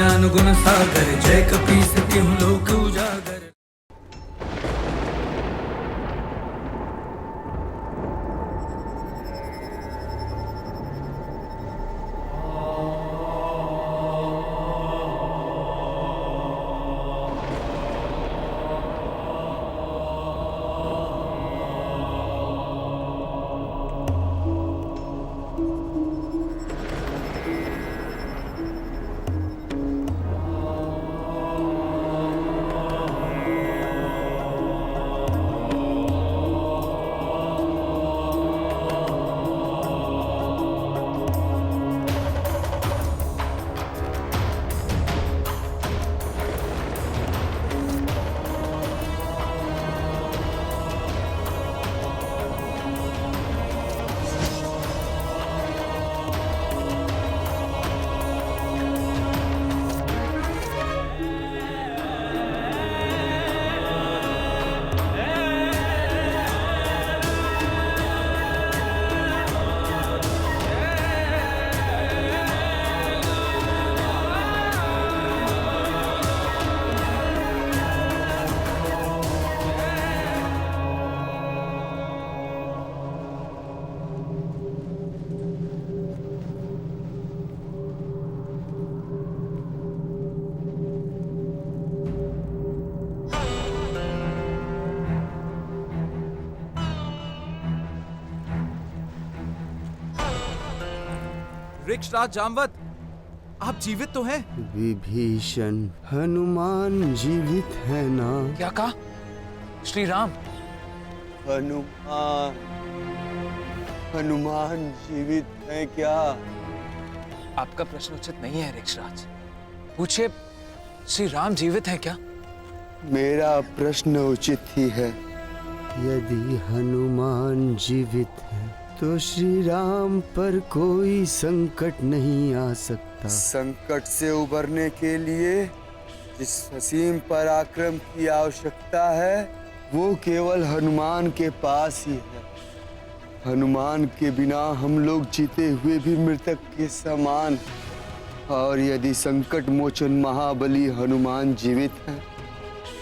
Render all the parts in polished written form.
ज्ञान गुण सागर, जय कपीस तिहुँ लोक उजागर। वृक्षराज जामवत, आप जीवित तो हैं? विभीषण, हनुमान जीवित है ना? क्या कहा? श्री राम? हनुमान जीवित है क्या? आपका प्रश्न उचित नहीं है वृक्षराज। पूछिए, श्री राम जीवित है क्या? मेरा प्रश्न उचित ही है। यदि हनुमान जीवित है तो श्री राम पर कोई संकट नहीं आ सकता। संकट से उबरने के लिए जिस असीम पराक्रम की आवश्यकता है वो केवल हनुमान के पास ही है। हनुमान के बिना हम लोग जीते हुए भी मृतक के समान। और यदि संकट मोचन महाबली हनुमान जीवित है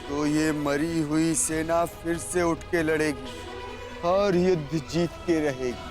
तो ये मरी हुई सेना फिर से उठ के लड़ेगी और युद्ध जीत के रहेगी।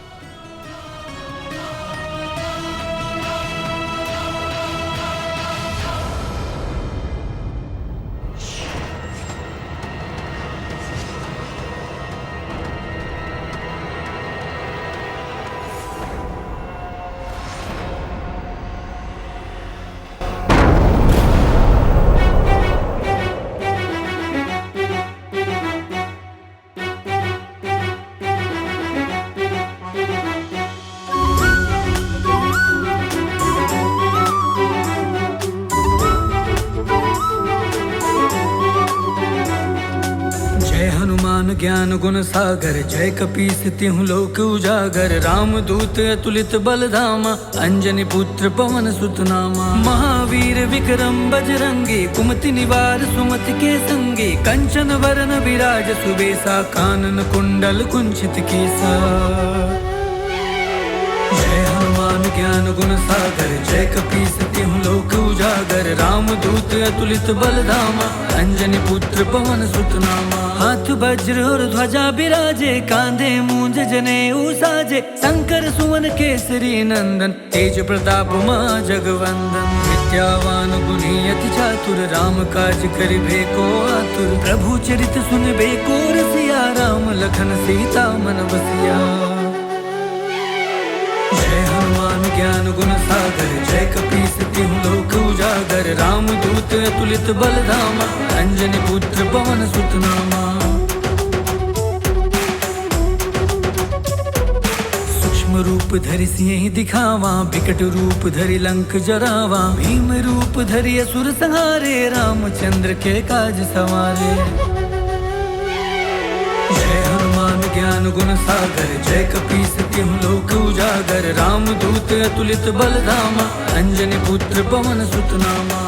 ज्ञान गुण सागर, जय कपीस तिहुँ लोक उजागर। राम दूत अतुलित बल धामा, अंजनी पुत्र पवन सुत नामा। महावीर विक्रम बजरंगी, कुमति निवार सुमति के संगी। कंचन वरन विराज सुबेसा, कानन कुंडल कुंचित केसा। जय हनुमान ज्ञान गुण सागर, जय कपीस तिहुँ लोक उजागर। राम दूत अतुलित बल धामा, अंजनी पुत्र पवन सुत नामा। हाथ वज्र और ध्वजा बिराजे, कांधे मूंज जनेऊ साजे। शंकर सुवन केसरी नंदन, तेज प्रताप महा जगवंदन। विद्यावान गुणी अति चातुर, राम काज करिबे को आतुर। प्रभु चरित सुनबे को रसिया, राम लखन सीता मन बसिया। जय हनुमान ज्ञान गुण सागर, जय कपीस तिहुँ लोक उजागर। राम दूत अतुलित बल धामा, अंजनी पुत्र पवन सुत नामा। सूक्ष्म रूप धरि सिंह दिखावा, विकट रूप धरि लंक जरावा। भीम रूप धरि असुर संहारे, रामचंद्र के काज सवारे। जय हनुमान ज्ञान गुण सागर, जय कपीस तिहुँ लोक उजागर। राम दूत अतुलित बल धामा, अंजनी पुत्र पवन सुत नामा।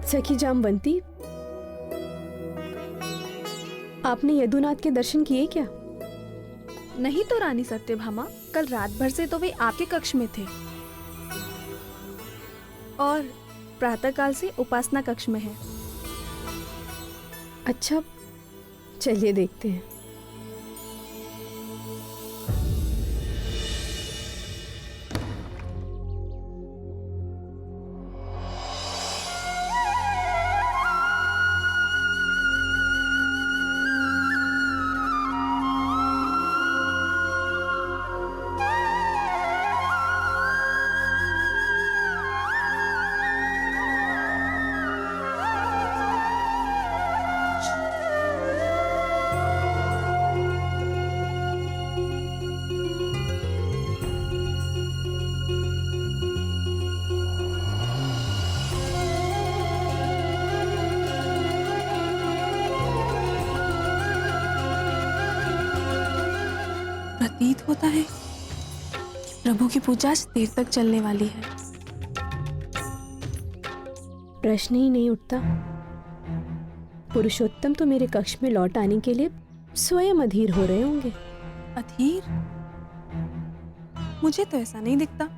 सखी जामवंती, आपने यदुनाथ के दर्शन किए क्या? नहीं तो रानी सत्यभामा, कल रात भर से तो वे आपके कक्ष में थे और प्रातःकाल से उपासना कक्ष में है। अच्छा, चलिए देखते हैं। प्रतीत होता है कि प्रभु की पूजा आज देर तक चलने वाली है। प्रश्न ही नहीं उठता। पुरुषोत्तम तो मेरे कक्ष में लौट आने के लिए स्वयं अधीर हो रहे होंगे। अधीर? मुझे तो ऐसा नहीं दिखता।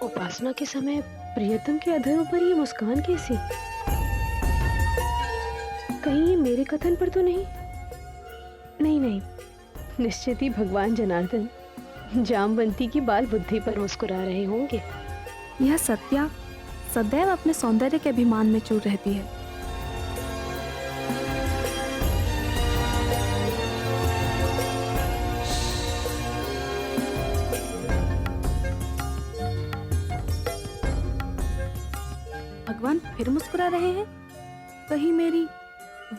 उपासना के समय प्रियतम के अधरों पर ये मुस्कान कैसी? कहीं ये मेरे कथन पर तो नहीं? नहीं, निश्चित ही भगवान जनार्दन जामवंती की बाल बुद्धि पर मुस्कुरा रहे होंगे। यह सत्या सदैव अपने सौंदर्य के अभिमान में चूर रहती है। भगवान फिर मुस्कुरा रहे हैं? कहीं मेरी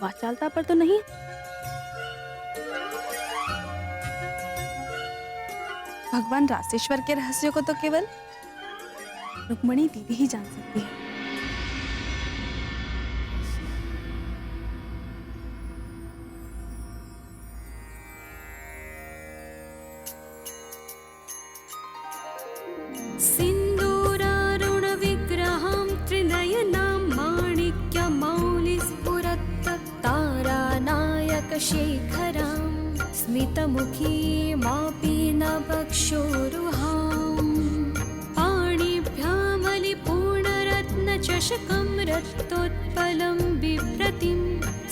वाचालता पर तो नहीं? भगवान रासेश्वर के रहस्यों को तो केवल रुक्मणी दीदी ही जान सकती है। सिन्दूरारुणविग्रहां त्रिनयनां माणिक्यमौलिस्फुरत् तारानायकशेखरां स्मितमुखीमापि नभक्षोरुहां पाणिभ्यामलिपूर्णरत्नचषकं रक्तोत्पलं बिभ्रतिं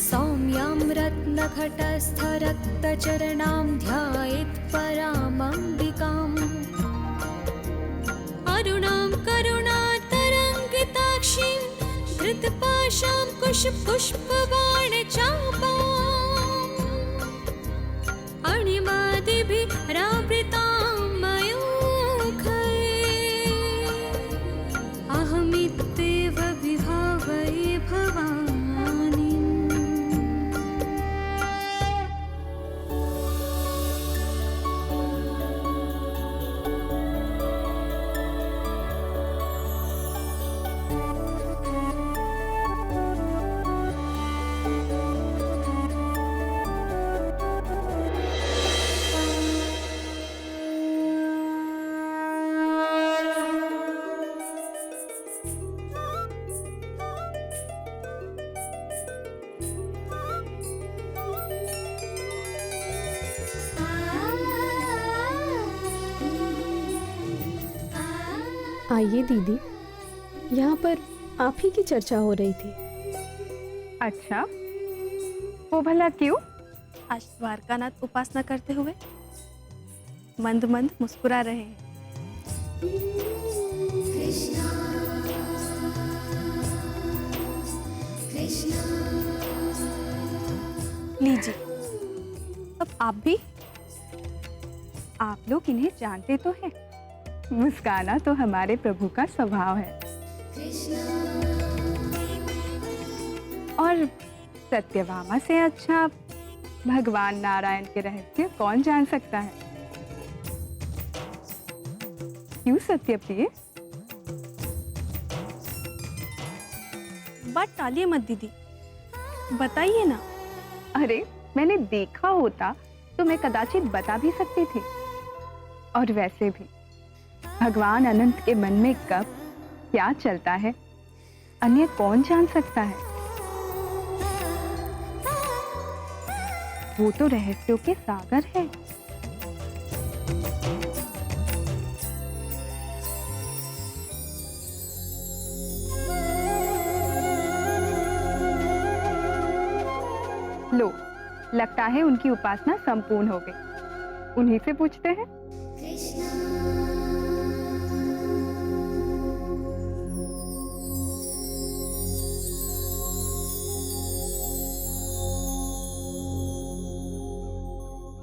सौम्यां रत्नघटस्थरक्तचरणां ध्यायेत् परामम्बिकाम् अरुणां करुणातरङ्गिताक्षीं धृतपाशां कुशपुष्पबाणचापाम् अणिमादिभिरावृतां मयूखैः अहमित्येव विभावये भवानीम्। आइए दीदी, यहाँ पर आप ही की चर्चा हो रही थी। अच्छा, वो भला क्यों? आज द्वारकानाथ उपासना करते हुए मंद मंद मुस्कुरा रहे हैं। लीजिए, अब आप भी। आप लोग इन्हें जानते तो हैं। मुस्काना तो हमारे प्रभु का स्वभाव है। और सत्यभामा से अच्छा भगवान नारायण के रहस्य कौन जान सकता है? क्यों सत्यप्रिय? बात टालिए मत दीदी, बताइए ना। अरे मैंने देखा होता तो मैं कदाचित बता भी सकती थी। और वैसे भी भगवान अनंत के मन में कब क्या चलता है अन्य कौन जान सकता है। वो तो रहस्यों के सागर है। लो, लगता है उनकी उपासना संपूर्ण हो गई। उन्हीं से पूछते हैं।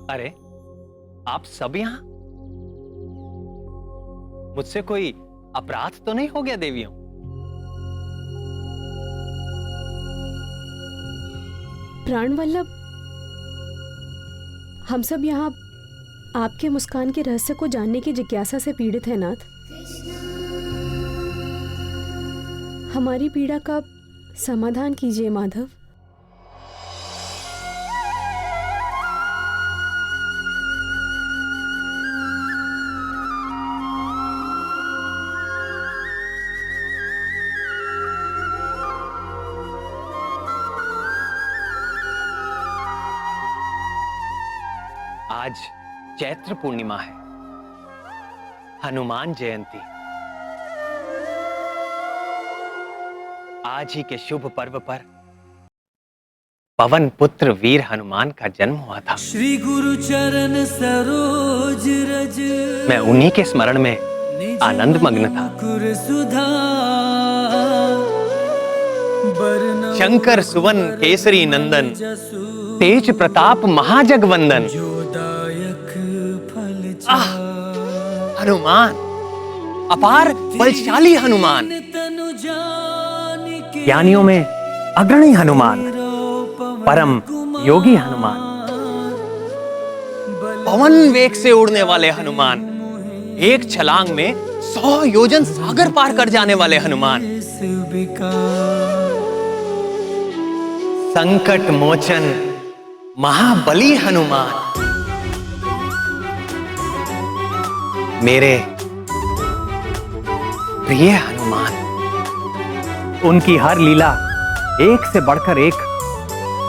अरे आप सब यहाँ? मुझसे कोई अपराध तो नहीं हो गया देवियों? प्राण वल्लभ, हम सब यहाँ आपके मुस्कान के रहस्य को जानने की जिज्ञासा से पीड़ित है नाथ। हमारी पीड़ा का समाधान कीजिए माधव। आज चैत्र पूर्णिमा है, हनुमान जयंती। आज ही के शुभ पर्व पर पवन पुत्र वीर हनुमान का जन्म हुआ था। श्री गुरु चरण सरोज रज, मैं उन्हीं के स्मरण में आनंद मग्न था। शंकर सुवन केसरी नंदन, तेज प्रताप महाजगवंदन। हनुमान, अपार बलशाली हनुमान, ज्ञानियों में अग्रणी हनुमान, परम योगी हनुमान, पवन वेग से उड़ने वाले हनुमान, एक छलांग में 100 योजन सागर पार कर जाने वाले हनुमान, संकट मोचन महाबली हनुमान, मेरे प्रिय हनुमान। उनकी हर लीला एक से बढ़कर एक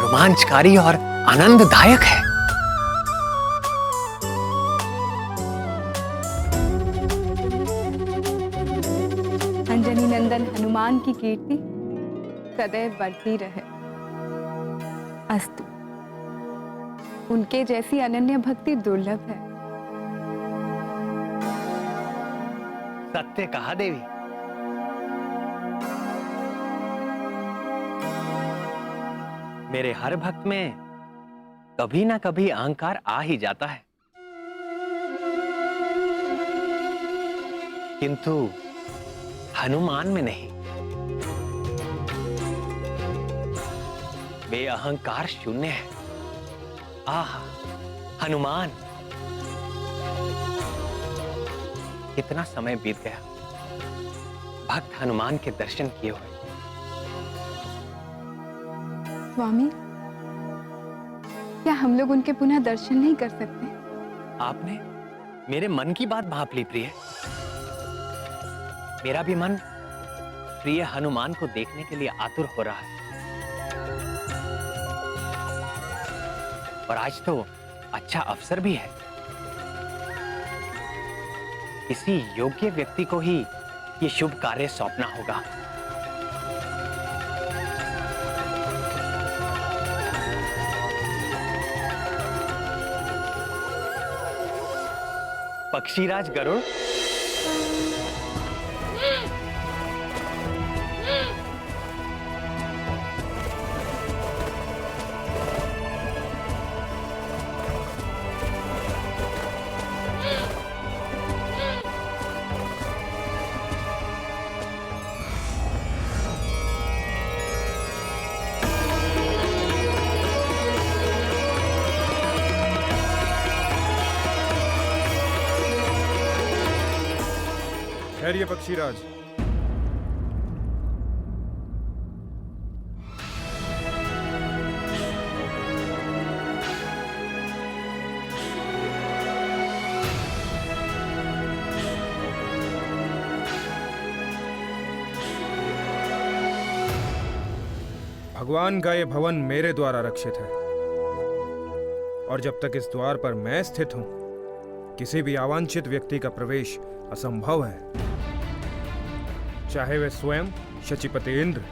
रोमांचकारी और आनंददायक है। अंजनी नंदन हनुमान की कीर्ति सदैव बढ़ती रहे। अस्तु। उनके जैसी अनन्य भक्ति दुर्लभ है। सत्य कहा देवी। मेरे हर भक्त में कभी ना कभी अहंकार आ ही जाता है, किंतु हनुमान में नहीं। वे अहंकार शून्य है। आह, हनुमान, कितना समय बीत गया भक्त हनुमान के दर्शन किए हुए। स्वामी, क्या हम लोग उनके पुनः दर्शन नहीं कर सकते? आपने मेरे मन की बात भांप ली प्रिय। मेरा भी मन प्रिय हनुमान को देखने के लिए आतुर हो रहा है। और आज तो अच्छा अवसर भी है। किसी योग्य व्यक्ति को ही ये शुभ कार्य सौंपना होगा। पक्षीराज गरुड़, ठहरिए पक्षीराज। भगवान का ये भवन मेरे द्वारा रक्षित है, और जब तक इस द्वार पर मैं स्थित हूं, किसी भी अवांछित व्यक्ति का प्रवेश असंभव है, चाहे वे स्वयं शचीपति इंद्र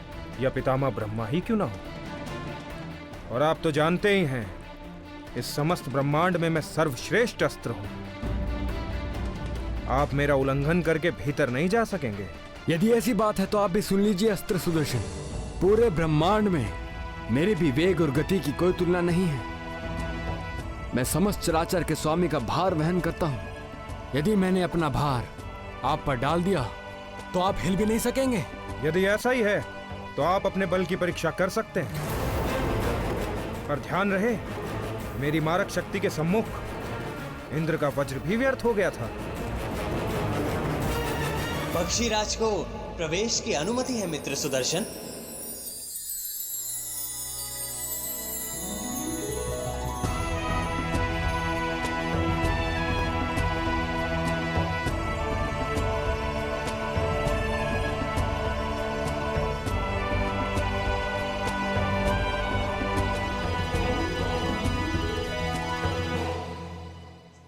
या पितामह ब्रह्मा ही क्यों ना हो। और आप तो जानते ही हैं, इस समस्त ब्रह्मांड में मैं सर्वश्रेष्ठ अस्त्र हूं। आप मेरा उल्लंघन करके भीतर नहीं जा सकेंगे। यदि ऐसी बात है तो आप भी सुन लीजिए अस्त्र सुदर्शन। पूरे ब्रह्मांड में मेरे भी वेग और गति की कोई तुलना नहीं है। मैं समस्त चराचर के स्वामी का भार वहन करता हूं। यदि मैंने अपना भार आप पर डाल दिया तो आप हिल भी नहीं सकेंगे। यदि ऐसा ही है तो आप अपने बल की परीक्षा कर सकते हैं, पर ध्यान रहे, मेरी मारक शक्ति के सम्मुख इंद्र का वज्र भी व्यर्थ हो गया था। पक्षीराज को प्रवेश की अनुमति है मित्र सुदर्शन।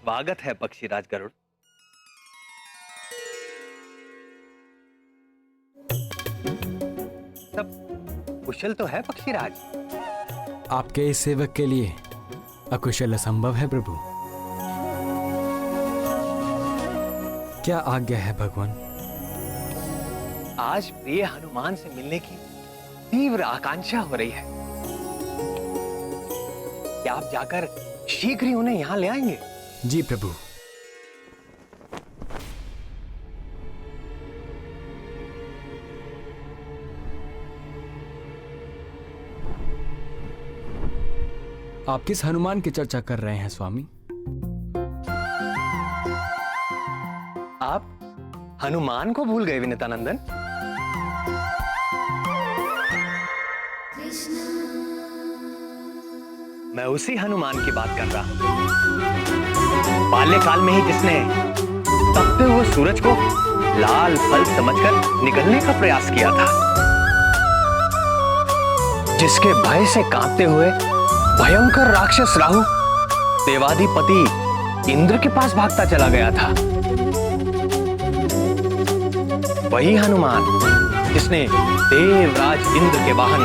स्वागत है पक्षीराज गरुड़। सब कुशल तो है पक्षीराज? आपके इस सेवक के लिए अकुशल असंभव है प्रभु। क्या आज्ञा है भगवान? आज प्रिय हनुमान से मिलने की तीव्र आकांक्षा हो रही है। क्या आप जाकर शीघ्र ही उन्हें यहां ले आएंगे? जी प्रभु। आप किस हनुमान की चर्चा कर रहे हैं स्वामी? आप हनुमान को भूल गए विनीतानंदन? मैं उसी हनुमान की बात कर रहा हूं, बाल्यकाल में ही जिसने तपते हुए सूरज को लाल फल समझकर निगलने का प्रयास किया था, जिसके भय से कांपते हुए भयंकर राक्षस राहु देवाधिपति इंद्र के पास भागता चला गया था। वही हनुमान जिसने देवराज इंद्र के वाहन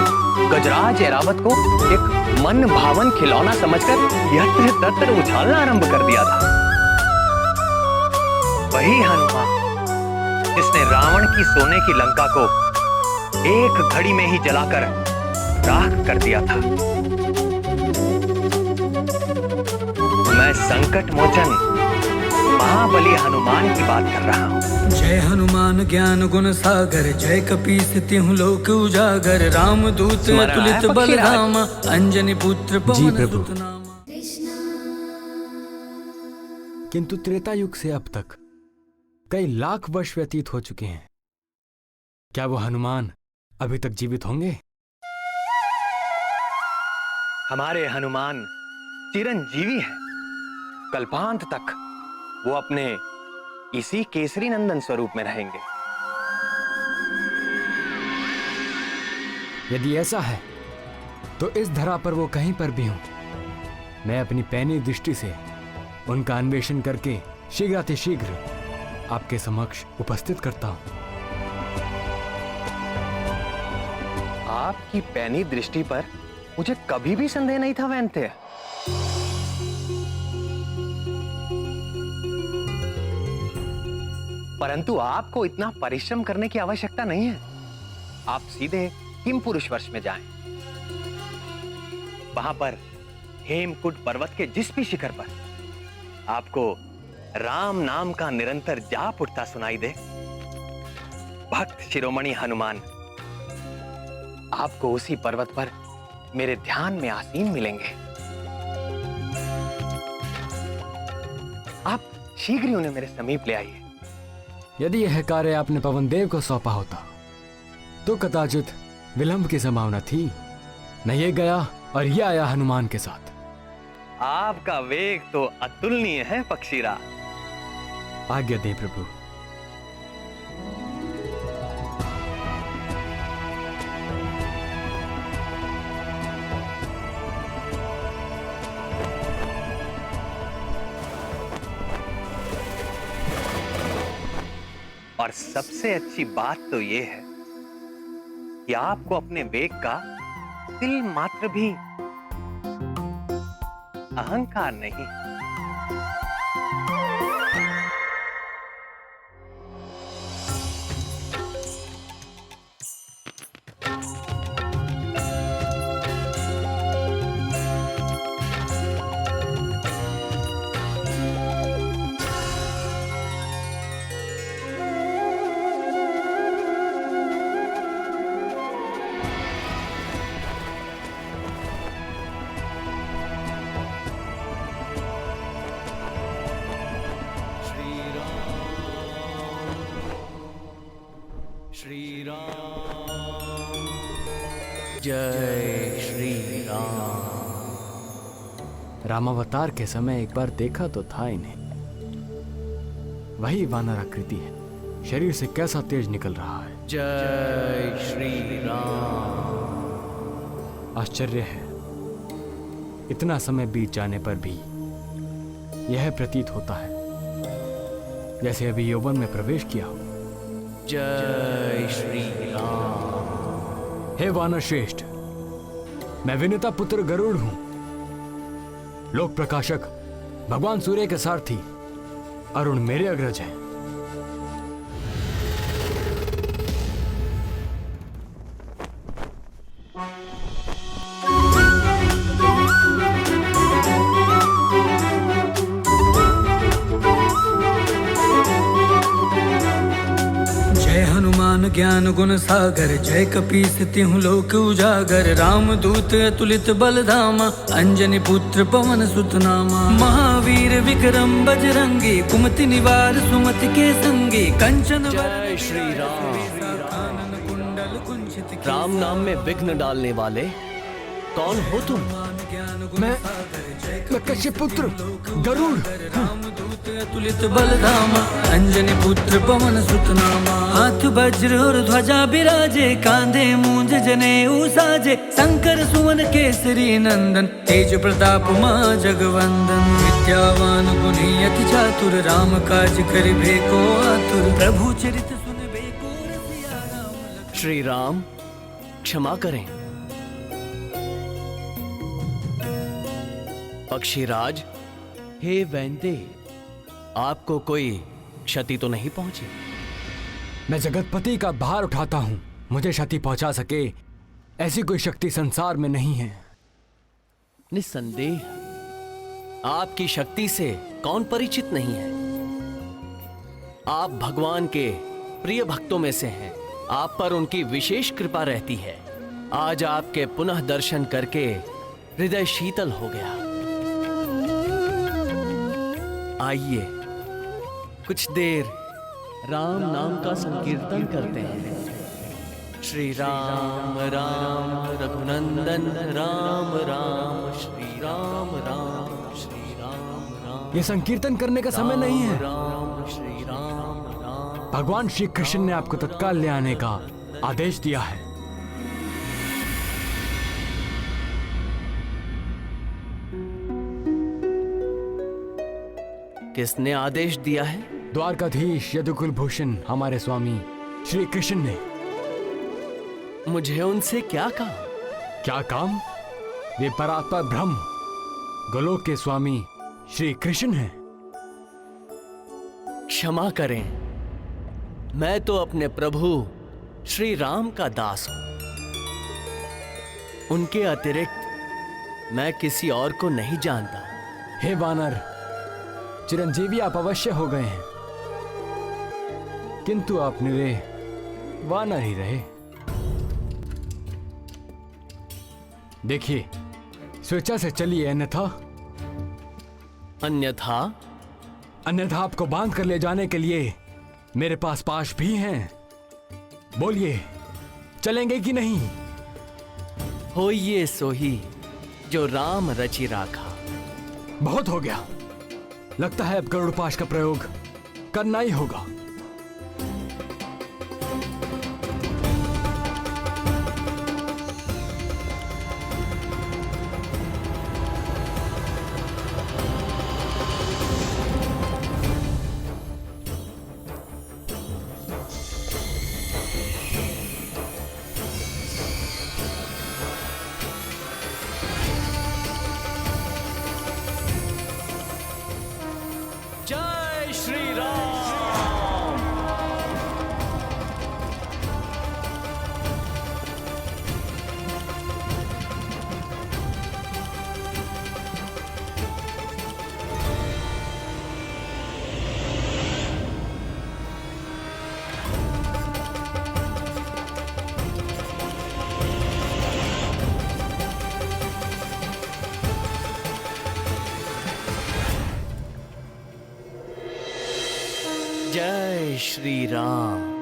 गजराज ऐरावत को एक मन भावन खिलौना समझकर यत्र तत्र उछालना आरंभ कर दिया था। वही हनुमान जिसने रावण की सोने की लंका को एक घड़ी में ही जलाकर राख कर दिया था। मैं संकट मोचन महाबली हनुमान की बात कर रहा हूँ। जय हनुमान ज्ञान गुण सागर, जय कपीस तिहुँ लोक उजागर, राम दूत अतुलित बल धामा, अंजनी पुत्र पवन सुत नामा। किंतु त्रेता युग से अब तक कई लाख वर्ष व्यतीत हो चुके हैं। क्या वो हनुमान अभी तक जीवित होंगे? हमारे हनुमान चिरंजीवी हैं। कल्पांत तक वो अपने इसी केसरी नंदन स्वरूप में रहेंगे। यदि ऐसा है तो इस धरा पर वो कहीं पर भी हों, मैं अपनी पैनी दृष्टि से उनका अन्वेषण करके शीघ्रातिशीघ्र आपके समक्ष उपस्थित करता हूं। आपकी पैनी दृष्टि पर मुझे कभी भी संदेह नहीं था वैन्य। परंतु आपको इतना परिश्रम करने की आवश्यकता नहीं है। आप सीधे किम पुरुष वर्ष में जाएं। वहां पर हेमकुट पर्वत के जिस भी शिखर पर आपको राम नाम का निरंतर जाप उठता सुनाई दे, भक्त शिरोमणि हनुमान आपको उसी पर्वत पर मेरे ध्यान में आसीन मिलेंगे। आप शीघ्र ही उन्हें मेरे समीप ले आइए। यदि यह कार्य आपने पवन देव को सौंपा होता तो कदाचित विलंब की संभावना थी। न ये गया और ये आया हनुमान के साथ। आपका वेग तो अतुलनीय है पक्षीरा। आज्ञा दें प्रभु। और सबसे अच्छी बात तो ये है कि आपको अपने वेग का तिल मात्र भी अहंकार नहीं। जय श्री राम। रामावतार के समय एक बार देखा तो था इन्हें। वही वानर आकृति है, शरीर से कैसा तेज निकल रहा है। जय श्री राम। आश्चर्य है, इतना समय बीत जाने पर भी यह प्रतीत होता है जैसे अभी यौवन में प्रवेश किया हो। जय श्री राम। हे वानर श्रेष्ठ, मैं विनिता पुत्र गरुड़ हूं, लोक प्रकाशक, भगवान सूर्य के सारथी, अरुण मेरे अग्रज हैं। ज्ञान गुण सागर, जय कपीस तिहु लोक उजागर। राम दूत अतुलित बलधामा, अंजनी पुत्र पवन सुत नामा। महावीर विक्रम बजरंगी, कुमति निवार सुमति के संगी। कंचन जय श्री राम। राम नाम में विघ्न डालने वाले कौन हो तुम? मैं कश्यप पुत्र गरुड़। अतुलित बलधामा, अंजनी पुत्र पवन सुत नामा। हाथ वज्र और ध्वजा बिराजे, कांधे मूंज जनेऊ साजे। शंकर सुवन केसरी नंदन, तेज प्रताप मां जगवंदन। विद्यावान गुणी अति चातुर, राम काज करिबे को आतुर। प्रभु चरित सुनबे को रसिया राम। श्री राम क्षमा करें। पक्षीराज, हे वैंदे, आपको कोई क्षति तो नहीं पहुंची? मैं जगतपति का भार उठाता हूं, मुझे क्षति पहुंचा सके ऐसी कोई शक्ति संसार में नहीं है। निस्संदेह आपकी शक्ति से कौन परिचित नहीं है। आप भगवान के प्रिय भक्तों में से हैं, आप पर उनकी विशेष कृपा रहती है। आज आपके पुनः दर्शन करके हृदय शीतल हो गया। आइए कुछ देर राम नाम का संकीर्तन करते हैं। श्री राम राम रघुनंदन राम राम, श्री राम राम, श्री राम राम। ये संकीर्तन करने का समय नहीं है। राम श्री राम राम। भगवान श्री कृष्ण ने आपको तत्काल ले आने का आदेश दिया है। किसने आदेश दिया है? द्वारकाधीश यदुकुल भूषण हमारे स्वामी श्री कृष्ण ने। मुझे उनसे क्या काम? क्या काम? वे परात्पर ब्रह्म गोलोक के स्वामी श्री कृष्ण हैं। क्षमा करें, मैं तो अपने प्रभु श्री राम का दास हूं। उनके अतिरिक्त मैं किसी और को नहीं जानता। हे वानर, चिरंजीवी आप अवश्य हो गए हैं, किंतु आप निरे वानर ही रहे। देखिए, स्वेच्छा से चलिए, अन्यथा आपको बांध कर ले जाने के लिए मेरे पास पाश भी हैं। बोलिए, चलेंगे कि नहीं? होइए सोही जो राम रचि राखा। बहुत हो गया, लगता है अब गरुड़ पाश का प्रयोग करना ही होगा। जय श्री राम।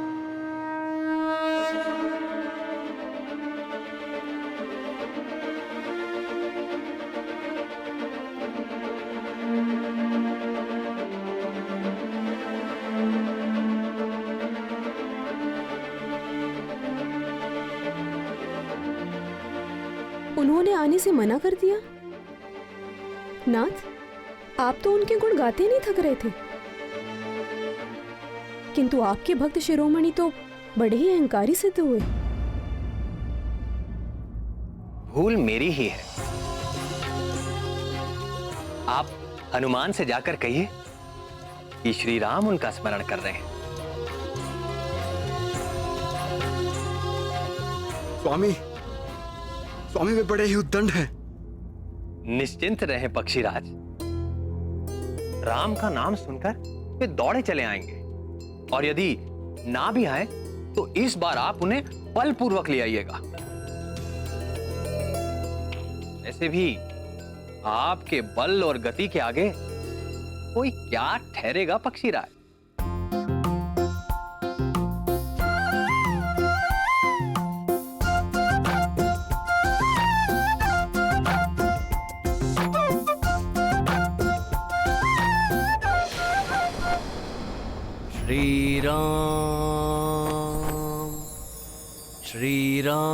उन्होंने आने से मना कर दिया? नाथ, आप तो उनके गुण गाते नहीं थक रहे थे, किंतु आपके भक्त शिरोमणि तो बड़े ही अहंकारी सिद्ध हुए। भूल मेरी ही है। आप हनुमान से जाकर कहिए कि श्री राम उनका स्मरण कर रहे हैं। स्वामी, स्वामी वे बड़े ही उद्दंड हैं। निश्चिंत रहें पक्षीराज, राम का नाम सुनकर वे दौड़े चले आएंगे, और यदि ना भी आए तो इस बार आप उन्हें बलपूर्वक ले आइएगा। ऐसे भी आपके बल और गति के आगे कोई क्या ठहरेगा पक्षीराज। श्री राम, श्री राम,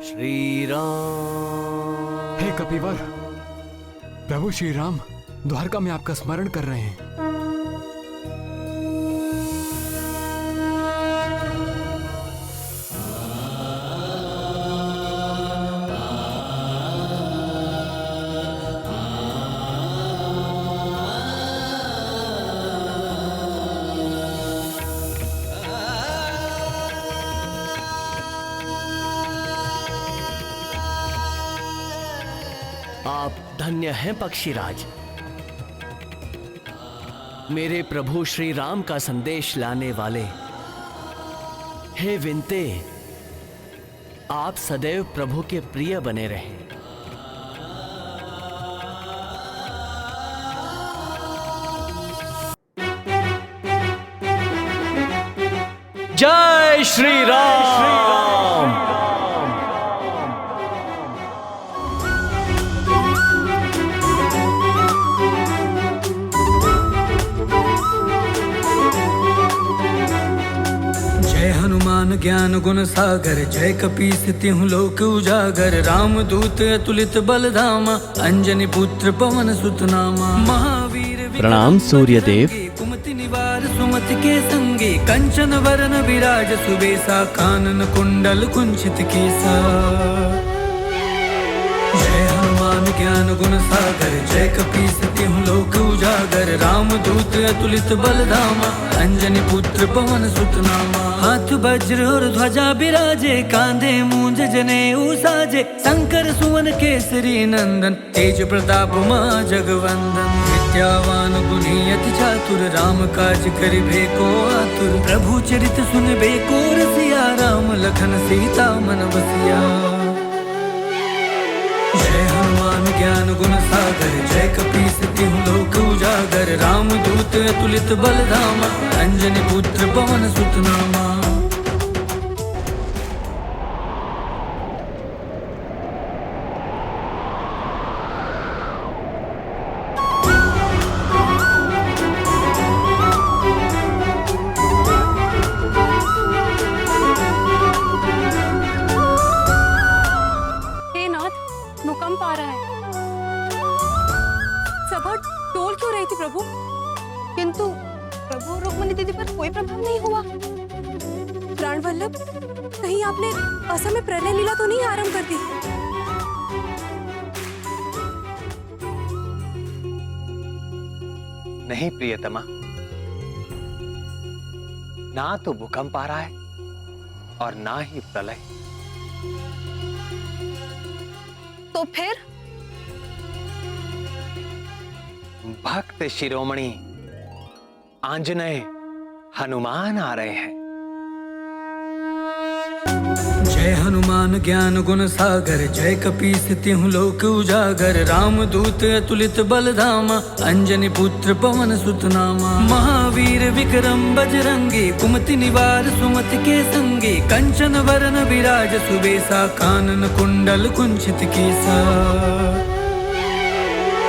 श्री राम। हे कपिवर, प्रभु श्री राम द्वारका में आपका स्मरण कर रहे हैं। आप धन्य हैं पक्षीराज। मेरे प्रभु श्री राम का संदेश लाने वाले हे विनते, आप सदैव प्रभु के प्रिय बने रहें। जय श्री राम। जय हनुमान ज्ञान गुण सागर, जय कपीस तिहुँ लोक उजागर। राम दूत अतुलित बल धामा, अंजनी पुत्र पवन सुत नामा। महावीर प्रणाम सूर्यदेव। कुमति निवार सुमति के संगे, कंचन वरन विराज सुबेसा। कानन कुंडल कुंचित केसा। जय हनुमान ज्ञान गुण सागर, जय कपीस तिहुँ लोक उजागर। राम दूत अतुलित बल धामा, अंजनी पुत्र पवन सुत नामा। हाथ वज्र और ध्वजा बिराजे, कांधे मूंज जनेऊ साजे। शंकर सुवन केसरी नंदन, तेज प्रताप महा जगवंदन। विद्यावान गुणी अति चातुर, राम काज करिबे को आतुर। प्रभु चरित सुनबे को रसिया, राम लखन सीता मन बसिया। जय हनुमान ज्ञान गुण सागर, जय कपीस तिहुँ लोक उजागर। राम दूत अतुलित बल धामा, अंजनी पुत्र पवन सुत नामा। हे नाथ, भूकंप आ रहा है। सभा डोल क्यों रही थी प्रभु? किंतु प्रभु और रुक्मिणी दीदी पर कोई प्रभाव नहीं हुआ। प्राण वल्लभ, कहीं आपने असमय प्रलय लीला तो नहीं आरंभ कर दी? नहीं प्रियतमा, ना तो भूकंप आ रहा है और ना ही प्रलय। तो फिर? भक्त शिरोमणि आंजनेय हनुमान आ रहे हैं। जय हनुमान ज्ञान गुण सागर, जय कपीस तिहुँ लोक उजागर। राम दूत अतुलित बल धामा, अंजनी पुत्र पवन सुत नामा। महावीर विक्रम बजरंगी, कुमति निवार सुमति के संगी। कंचन वरन विराज सुबेसा, कानन कुंडल कुंचित केसा।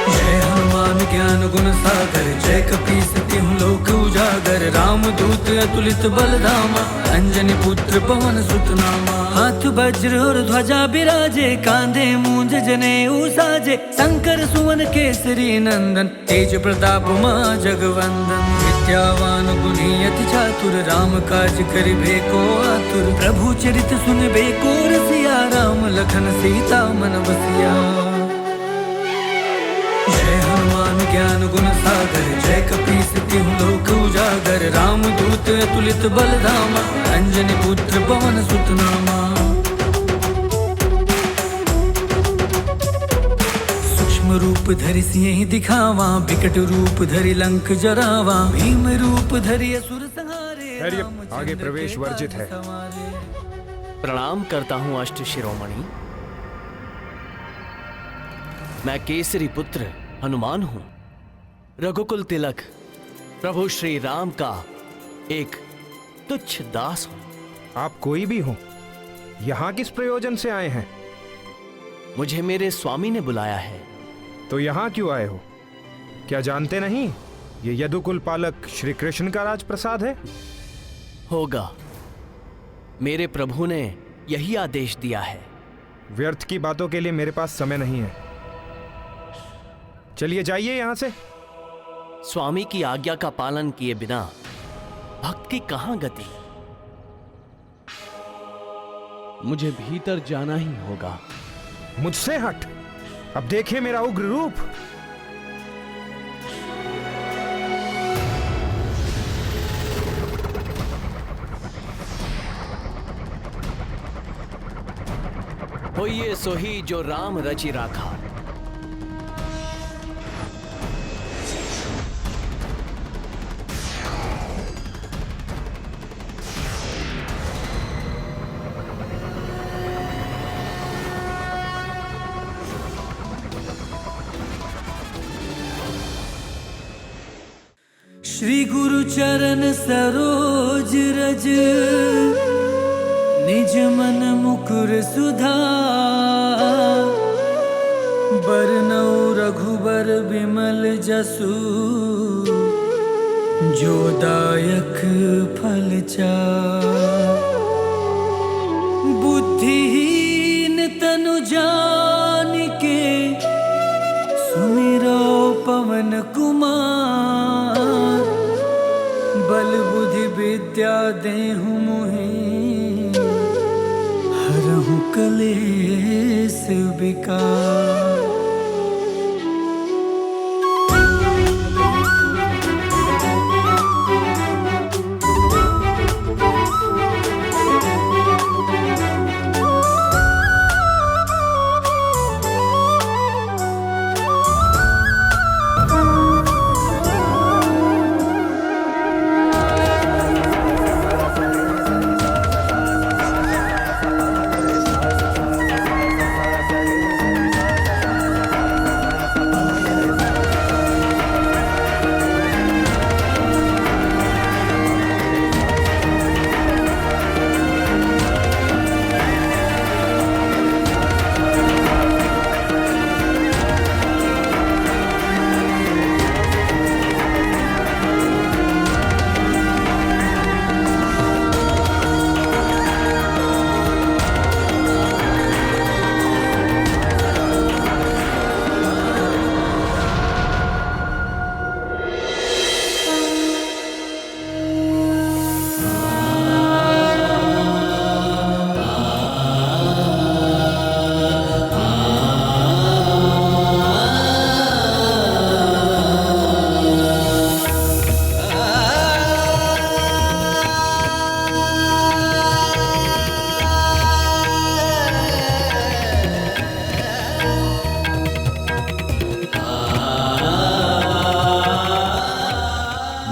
जय हनुमान ज्ञान गुण सागर, जय कपीस तिहुँ लोक उजागर। राम दूत अतुलित बल धामा, अंजनी पुत्र पवन सुत नामा। हाथ वज्र और ध्वजा बिराजे, कांधे मूंज जनेऊ साजे। शंकर सुवन केसरी नंदन, तेज प्रताप महा जगवंदन। विद्यावान गुणी अति चातुर, राम काज करिबे को आतुर। प्रभु चरित सुनबे को रसिया, राम लखन सीता मन बसिया। जय हनुमान ज्ञान गुण सागर, जय कपीस तिहुँ लोक उजागर। राम दूत अतुलित बल धामा, अंजनी पुत्र पवन सुत नामा। सूक्ष्म रूप धरि सिंह दिखावा, विकट रूप धरि लंक जरावा। भीम रूप धरि असुर संहारे, आगे प्रवेश वर्जित है। प्रणाम करता हूं अष्ट शिरोमणि। मैं केसरी पुत्र हनुमान हूं, रघुकुल तिलक प्रभु श्री राम का एक तुच्छ दास हूं। आप कोई भी हो, यहाँ किस प्रयोजन से आए हैं? मुझे मेरे स्वामी ने बुलाया है। तो यहाँ क्यों आए हो? क्या जानते नहीं ये यदुकुल पालक श्री कृष्ण का राजप्रसाद है? होगा, मेरे प्रभु ने यही आदेश दिया है। व्यर्थ की बातों के लिए मेरे पास समय नहीं है। चलिए जाइए यहां से। स्वामी की आज्ञा का पालन किए बिना भक्त की कहां गति। मुझे भीतर जाना ही होगा। मुझसे हट, अब देखिए मेरा उग्र रूप। होइए सोही जो राम रचि राखा। श्री गुरु चरण सरोज रज, निज मन मुकुर सुधार। बरनउँ रघुबर बिमल जसु, जो दायक फल चार। बुद्धिहीन तनु जानिके, सुमिरो पवन कुमार। बल बुद्धि विद्या देहु मोहि, हरहु कलेस विकार।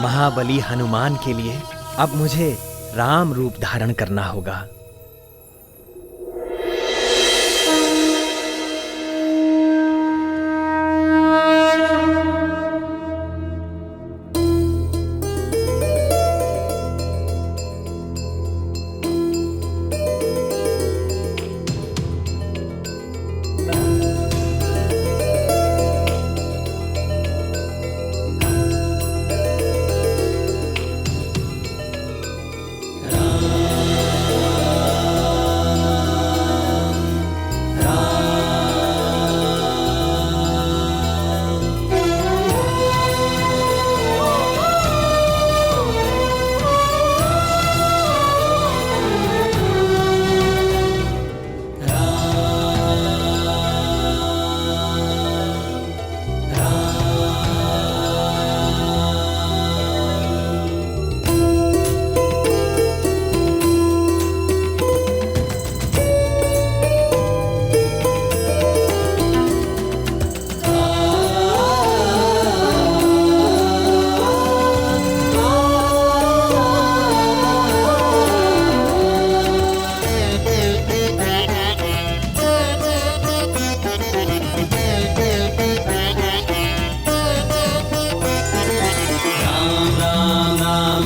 महाबली हनुमान के लिए अब मुझे राम रूप धारण करना होगा।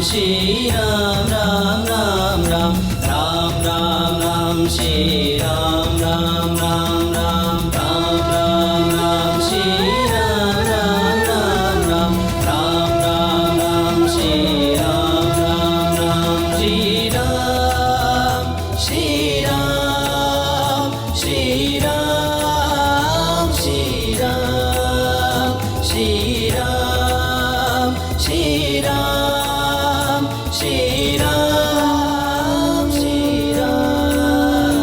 श्री राम राम राम राम राम राम राम श्री राम राम राम राम राम राम राम श्री राम राम राम राम राम राम राम श्री राम राम राम श्री राम श्री राम श्री राम श्री राम श्री राम श्री राम श्री राम श्री राम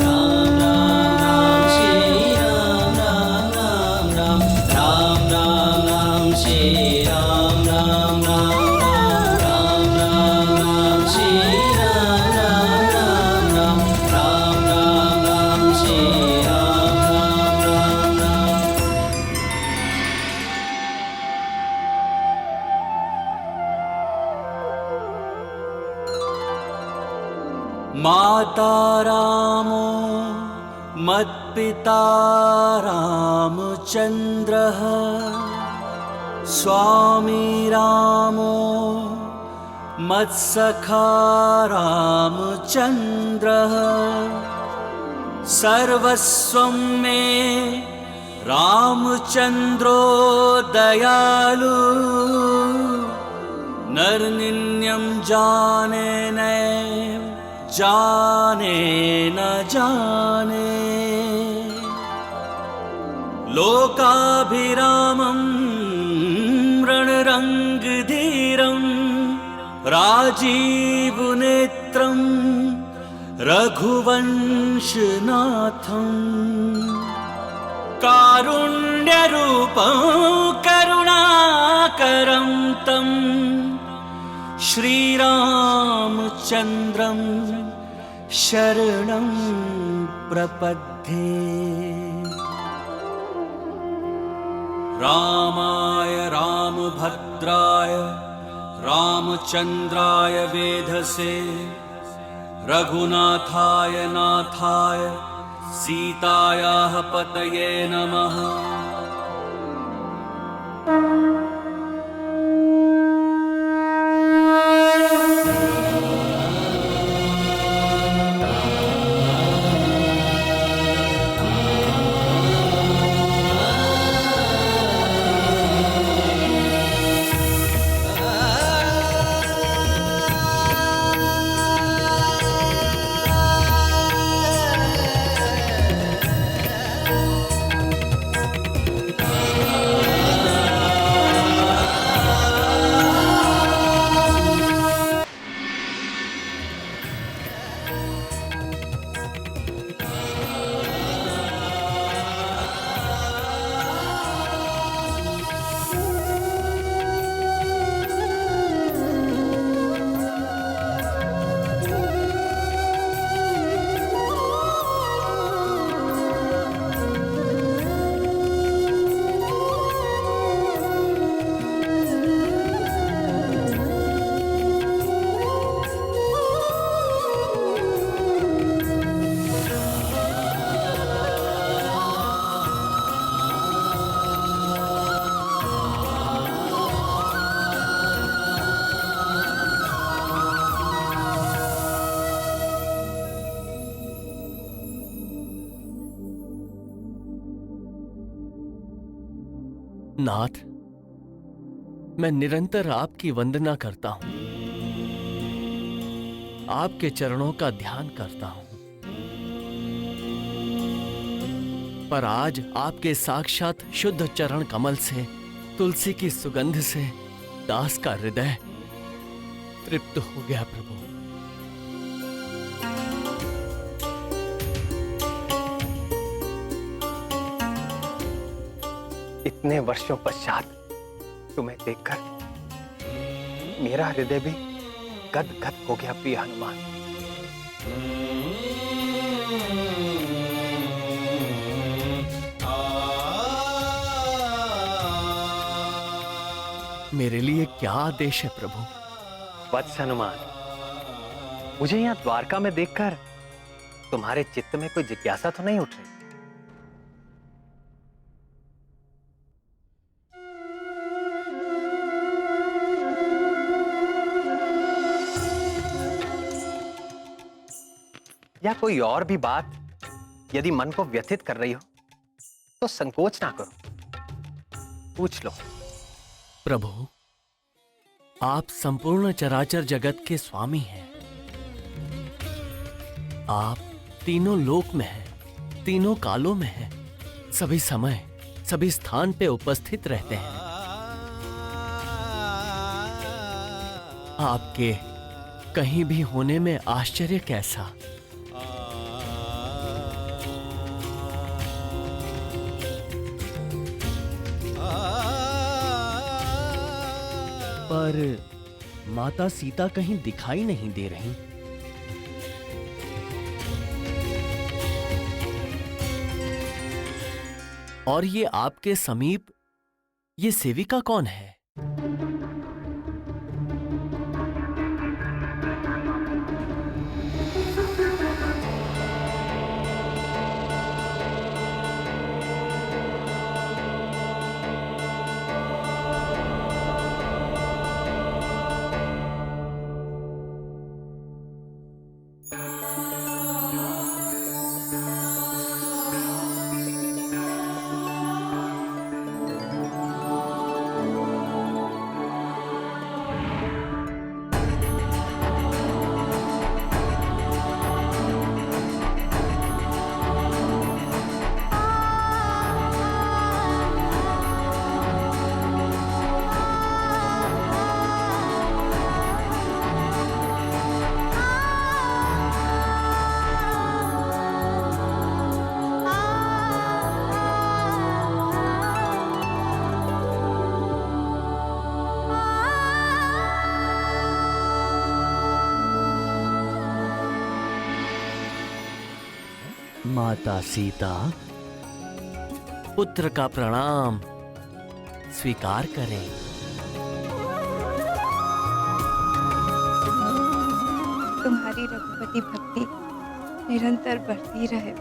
राम राम राम श्री राम राम राम राम राम राम राम श्री राम राम राम राम राम राम श्री राम राम राम राम राम राम श्री राम राम राम। माता रामो मत्पिता रामचन्द्रः स्वामी रामो मत्सखा रामचन्द्रः सर्वस्वं मे रामचन्द्रो दयालु नरनिन्यं जाने नैव जाने न जाने लोकाभिरामं रणरङ्गधीरं राजीवनेत्रं रघुवंशनाथं कारुण्यरूपं करुणाकरं तं श्रीरामचन्द्रं शरणं प्रपद्ये। रामाय रामभद्राय रामचन्द्राय वेधसे रघुनाथाय नाथाय सीतायाः पतये नमः। नाथ, मैं निरंतर आपकी वंदना करता हूं, आपके चरणों का ध्यान करता हूं, पर आज आपके साक्षात शुद्ध चरण कमल से, तुलसी की सुगंध से दास का हृदय तृप्त हो गया प्रभु। इतने वर्षों पश्चात तुम्हें देखकर मेरा हृदय भी गदगद हो गया प्रिय हनुमान। मेरे लिए क्या आदेश है प्रभु? वत्स हनुमान, मुझे यहाँ द्वारका में देखकर तुम्हारे चित्त में कोई जिज्ञासा तो नहीं उठ रही? या कोई और भी बात यदि मन को व्यथित कर रही हो तो संकोच ना करो, पूछ लो। प्रभु, आप संपूर्ण चराचर जगत के स्वामी हैं। आप तीनों लोक में हैं, तीनों कालों में हैं, सभी समय सभी स्थान पे उपस्थित रहते हैं। आपके कहीं भी होने में आश्चर्य कैसा। पर माता सीता कहीं दिखाई नहीं दे रही। और ये आपके समीप ये सेविका कौन है? माता सीता, पुत्र का प्रणाम स्वीकार करें। तुम्हारी रघुपति भक्ति निरंतर बढ़ती रहे।